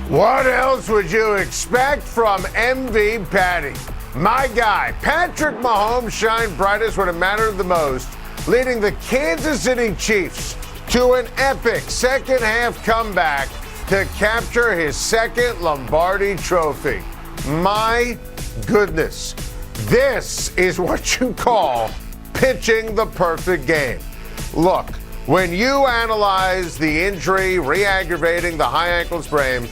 What else would you expect from MV Patty? My guy, Patrick Mahomes, shined brightest when it mattered the most, leading the Kansas City Chiefs to an epic second-half comeback to capture his second Lombardi trophy. My goodness, this is what you call pitching the perfect game. Look, when you analyze the injury, re-aggravating the high ankle sprain,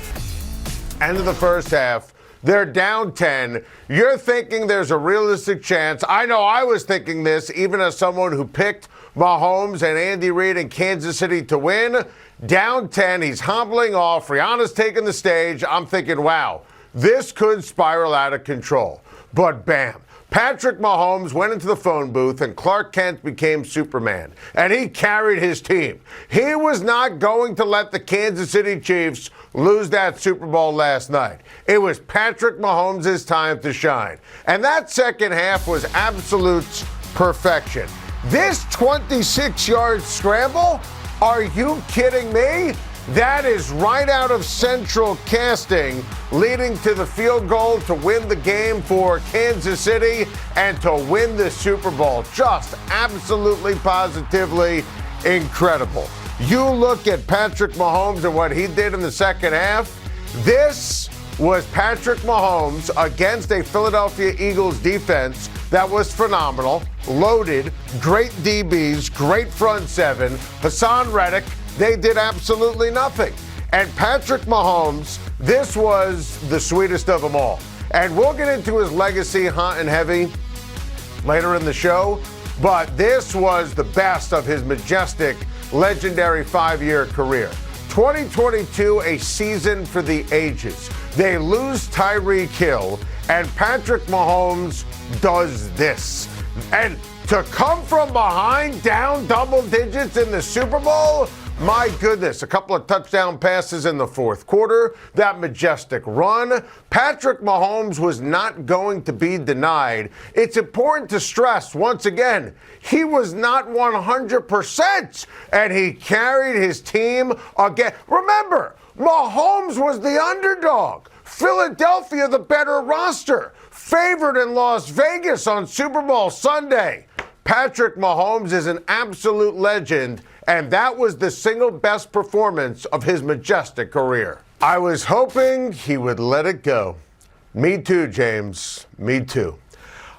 end of the first half, they're down 10. You're thinking there's a realistic chance. I know I was thinking this, even as someone who picked Mahomes and Andy Reid in Kansas City to win. Down 10, he's hobbling off. Rihanna's taking the stage. I'm thinking, wow, this could spiral out of control. But bam. Patrick Mahomes went into the phone booth and Clark Kent became Superman, and he carried his team. He was not going to let the Kansas City Chiefs lose that Super Bowl last night. It was Patrick Mahomes' time to shine. And that second half was absolute perfection. This 26-yard scramble? Are you kidding me? That is right out of central casting, leading to the field goal to win the game for Kansas City and to win the Super Bowl. Just absolutely, positively incredible. You look at Patrick Mahomes and what he did in the second half. This was Patrick Mahomes against a Philadelphia Eagles defense that was phenomenal, loaded, great DBs, great front seven, Hassan Reddick. They did absolutely nothing. And Patrick Mahomes, this was the sweetest of them all. And we'll get into his legacy hot and heavy later in the show, but this was the best of his majestic, legendary 5-year career. 2022, a season for the ages. They lose Tyreek Hill, and Patrick Mahomes does this. And to come from behind, down double digits in the Super Bowl, my goodness, a couple of touchdown passes in the fourth quarter, that majestic run. Patrick Mahomes was not going to be denied. It's important to stress, once again, he was not 100%, and he carried his team again. Remember, Mahomes was the underdog. Philadelphia, the better roster, favored in Las Vegas on Super Bowl Sunday. Patrick Mahomes is an absolute legend, and that was the single best performance of his majestic career. I was hoping he would let it go. Me too, James. Me too.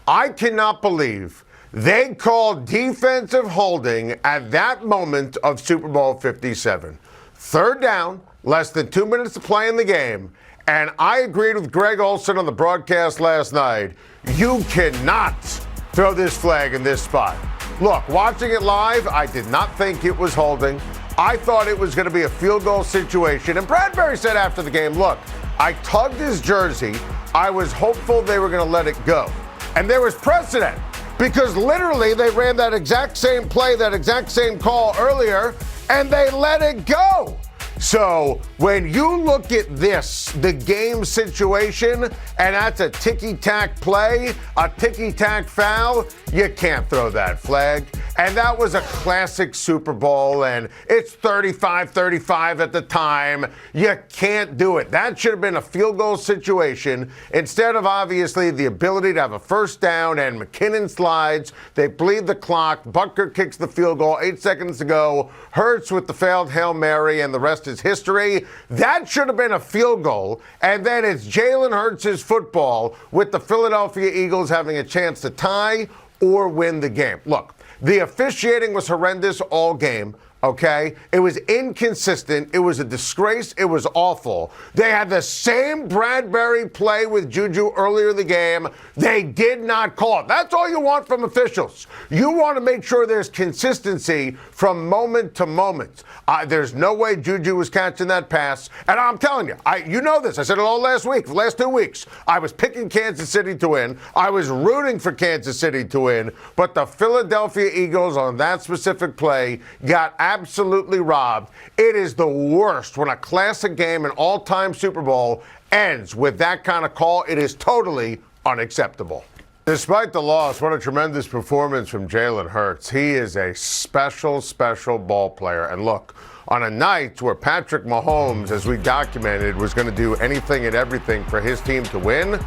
I cannot believe they called defensive holding at that moment of Super Bowl 57. Third down, less than 2 minutes to play in the game, and I agreed with Greg Olsen on the broadcast last night. You cannot throw this flag in this spot. Look, watching it live, I did not think it was holding. I thought it was going to be a field goal situation. And Bradberry said after the game, look, I tugged his jersey. I was hopeful they were going to let it go. And there was precedent because literally they ran that exact same play, that exact same call earlier, and they let it go. So when you look at this, the game situation, and that's a ticky-tack play, a ticky-tack foul, you can't throw that flag. And that was a classic Super Bowl, and it's 35-35 at the time. You can't do it. That should have been a field goal situation instead of, obviously, the ability to have a first down, and McKinnon slides. They bleed the clock. Butker kicks the field goal, 8 seconds to go. Hurts with the failed Hail Mary, and the rest is history. That should have been a field goal, and then it's Jalen Hurts' football with the Philadelphia Eagles having a chance to tie or win the game. Look, the officiating was horrendous all game, okay? It was inconsistent. It was a disgrace. It was awful. They had the same Bradberry play with Juju earlier in the game. They did not call it. That's all you want from officials. You want to make sure there's consistency from moment to moment. There's no way Juju was catching that pass. And I'm telling you, you know this. I said it all last week, the last 2 weeks. I was picking Kansas City to win. I was rooting for Kansas City to win. But the Philadelphia Eagles on that specific play got absolutely robbed. It is the worst when a classic game, an all-time Super Bowl, ends with that kind of call. It is totally unacceptable. Despite the loss, what a tremendous performance from Jalen Hurts. He is a special, special ball player. And look, on a night where Patrick Mahomes, as we documented, was going to do anything and everything for his team to win,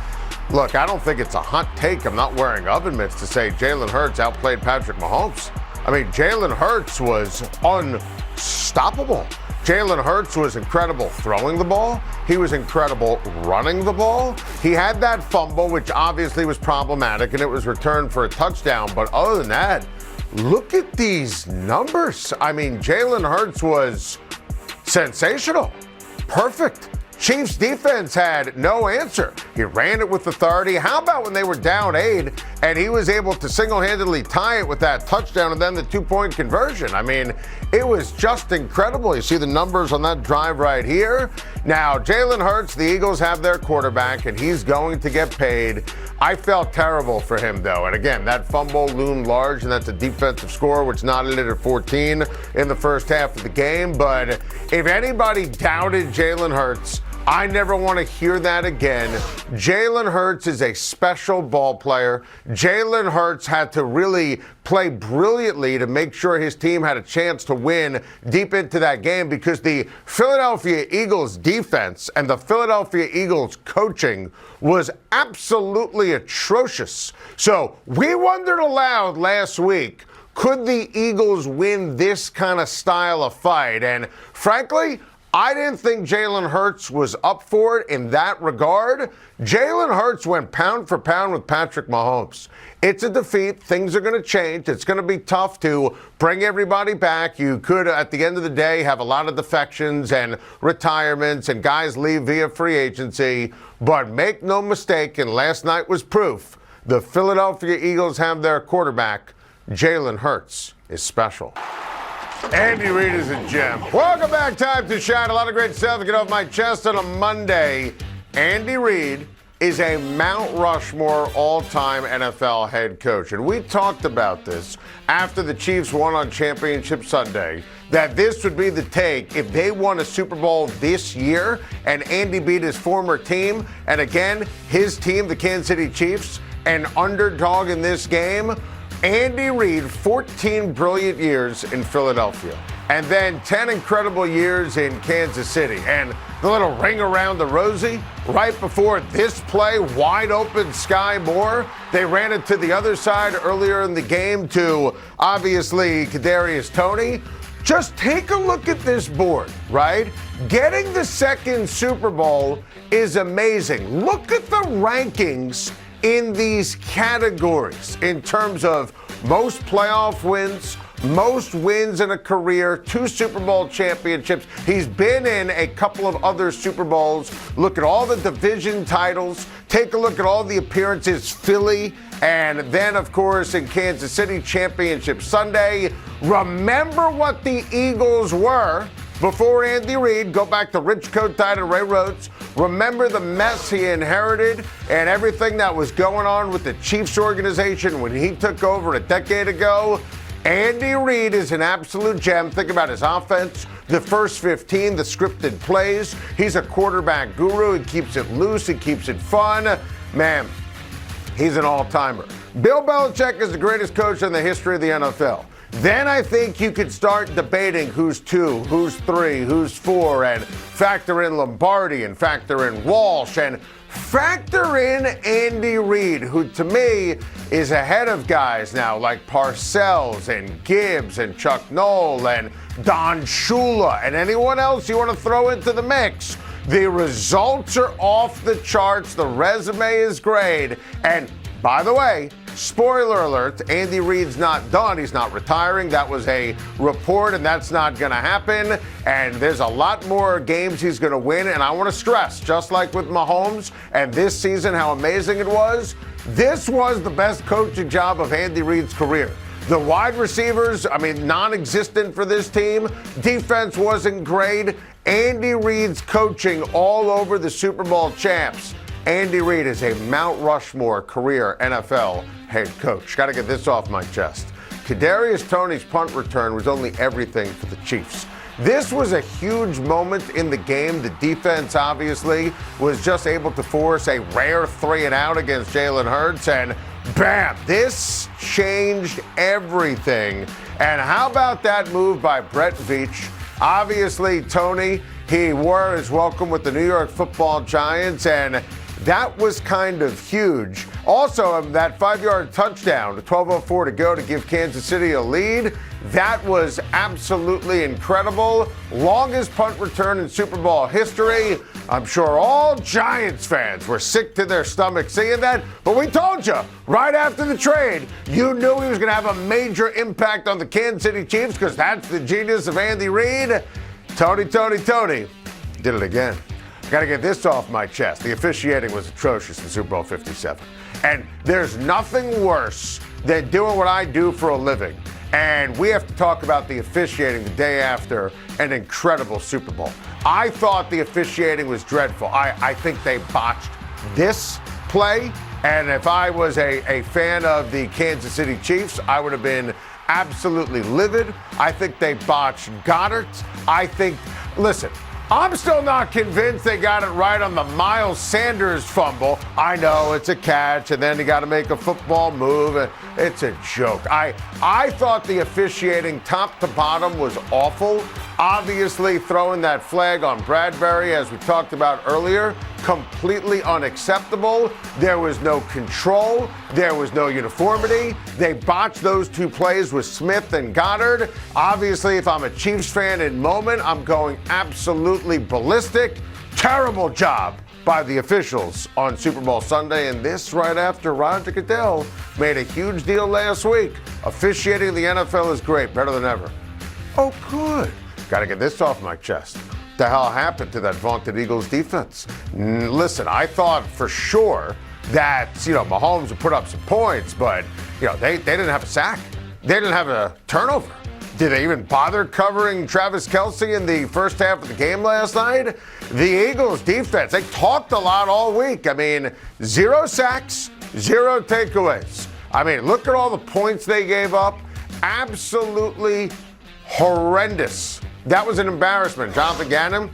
look, I don't think it's a hot take. I'm not wearing oven mitts to say Jalen Hurts outplayed Patrick Mahomes. I mean, Jalen Hurts was unstoppable. Jalen Hurts was incredible throwing the ball. He was incredible running the ball. He had that fumble, which obviously was problematic, and it was returned for a touchdown. But other than that, look at these numbers. I mean, Jalen Hurts was sensational. Perfect. Chiefs defense had no answer. He ran it with authority. How about when they were down 8 and he was able to single-handedly tie it with that touchdown and then the 2-point conversion? I mean, it was just incredible. You see the numbers on that drive right here. Now, Jalen Hurts, the Eagles have their quarterback, and he's going to get paid. I felt terrible for him, though. And again, that fumble loomed large, and that's a defensive score, which knotted it at 14 in the first half of the game. But if anybody doubted Jalen Hurts, I never want to hear that again. Jalen Hurts is a special ball player. Jalen Hurts had to really play brilliantly to make sure his team had a chance to win deep into that game, because the Philadelphia Eagles defense and the Philadelphia Eagles coaching was absolutely atrocious. So we wondered aloud last week, could the Eagles win this kind of style of fight? And frankly, I didn't think Jalen Hurts was up for it in that regard. Jalen Hurts went pound for pound with Patrick Mahomes. It's a defeat. Things are going to change. It's going to be tough to bring everybody back. You could, at the end of the day, have a lot of defections and retirements and guys leave via free agency. But make no mistake, and last night was proof, the Philadelphia Eagles have their quarterback. Jalen Hurts is special. Andy Reid is a gem. Welcome back. Time to Schein. A lot of great stuff to get off my chest on a Monday. Andy Reid is a Mount Rushmore all-time NFL head coach. And we talked about this after the Chiefs won on Championship Sunday, that this would be the take if they won a Super Bowl this year and Andy beat his former team. And again, his team, the Kansas City Chiefs, an underdog in this game. Andy Reid, 14 brilliant years in Philadelphia, and then 10 incredible years in Kansas City. And the little ring around the rosy, right before this play, wide open Sky Moore. They ran it to the other side earlier in the game to, obviously, Kadarius Toney. Just take a look at this board, right? Getting the second Super Bowl is amazing. Look at the rankings in these categories in terms of most playoff wins, most wins in a career, 2 Super Bowl championships. He's been in a couple of other Super Bowls. Look at all the division titles. Take a look at all the appearances, Philly, and then, of course, in Kansas City, Championship Sunday. Remember what the Eagles were before Andy Reid. Go back to Rich Kotite and Ray Rhodes. Remember the mess he inherited and everything that was going on with the Chiefs organization when he took over a decade ago. Andy Reid is an absolute gem. Think about his offense, the first 15, the scripted plays. He's a quarterback guru. He keeps it loose. He keeps it fun. Man, he's an all-timer. Bill Belichick is the greatest coach in the history of the NFL. Then I think you could start debating who's 2, who's 3, who's 4, and factor in Lombardi and factor in Walsh and factor in Andy Reid, who to me is ahead of guys now like Parcells and Gibbs and Chuck Noll and Don Shula and anyone else you want to throw into the mix. The results are off the charts. The resume is great. And by the way, spoiler alert, Andy Reid's not done. He's not retiring. That was a report, and that's not going to happen. And there's a lot more games he's going to win. And I want to stress, just like with Mahomes and this season, how amazing it was. This was the best coaching job of Andy Reid's career. The wide receivers, non-existent for this team. Defense wasn't great. Andy Reid's coaching all over the Super Bowl champs. Andy Reid is a Mount Rushmore career NFL head coach. Got to get this off my chest. Kadarius Toney's punt return was only everything for the Chiefs. This was a huge moment in the game. The defense, obviously, was just able to force a rare 3-and-out against Jalen Hurts. And Bam! This changed everything. And how about that move by Brett Veach? Obviously, Tony, he wore his welcome with the New York Football Giants, and that was kind of huge. Also, that 5-yard touchdown, 12:04 to go to give Kansas City a lead, that was absolutely incredible. Longest punt return in Super Bowl history. I'm sure all Giants fans were sick to their stomachs seeing that, but we told you right after the trade, you knew he was going to have a major impact on the Kansas City Chiefs because that's the genius of Andy Reid. Tony did it again. Got to get this off my chest. The officiating was atrocious in Super Bowl 57. And there's nothing worse than doing what I do for a living. And we have to talk about the officiating the day after an incredible Super Bowl. I thought the officiating was dreadful. I think they botched this play. And if I was a fan of the Kansas City Chiefs, I would have been absolutely livid. I think they botched Goddard. Listen, I'm still not convinced they got it right on the Miles Sanders fumble. I know it's a catch, and then you got to make a football move. It's a joke. I thought the officiating top to bottom was awful. Obviously, throwing that flag on Bradberry, as we talked about earlier, completely unacceptable. There was no control. There was no uniformity. They botched those two plays with Smith and Goddard. Obviously, if I'm a Chiefs fan in moment, I'm going absolutely ballistic. Terrible job by the officials on Super Bowl Sunday, and this right after Roger Goodell made a huge deal last week. Officiating in the NFL is great, better than ever. Oh, good. Got to get this off my chest. What the hell happened to that vaunted Eagles defense? Listen, I thought for sure that, Mahomes would put up some points, but, they didn't have a sack. They didn't have a turnover. Did they even bother covering Travis Kelce in the first half of the game last night? The Eagles defense, they talked a lot all week. 0 sacks, 0 takeaways. Look at all the points they gave up. Absolutely horrendous. That was an embarrassment. Jonathan Gannon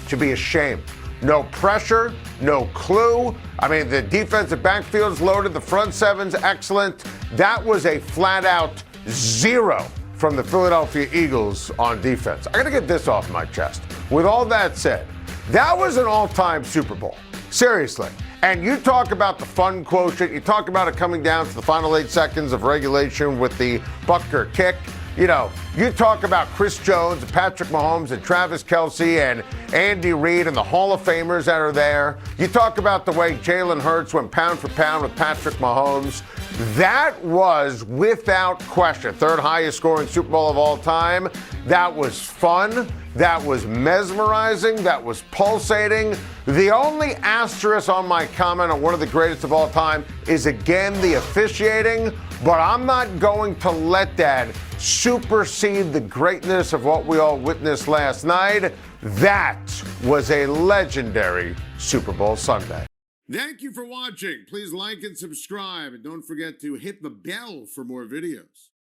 should be ashamed. No pressure, no clue. The defensive backfield's loaded. The front seven's excellent. That was a flat-out 0 from the Philadelphia Eagles on defense. I got to get this off my chest. With all that said, that was an all-time Super Bowl. Seriously. And you talk about the fun quotient. You talk about it coming down to the final 8 seconds of regulation with the Butker kick. You talk about Chris Jones, and Patrick Mahomes, and Travis Kelce, and Andy Reid, and the Hall of Famers that are there. You talk about the way Jalen Hurts went pound for pound with Patrick Mahomes. That was, without question, third highest scoring Super Bowl of all time. That was fun. That was mesmerizing. That was pulsating. The only asterisk on my comment on one of the greatest of all time is, again, the officiating. But I'm not going to let that supersede the greatness of what we all witnessed last night. That was a legendary Super Bowl Sunday. Thank you for watching. Please like and subscribe. And don't forget to hit the bell for more videos.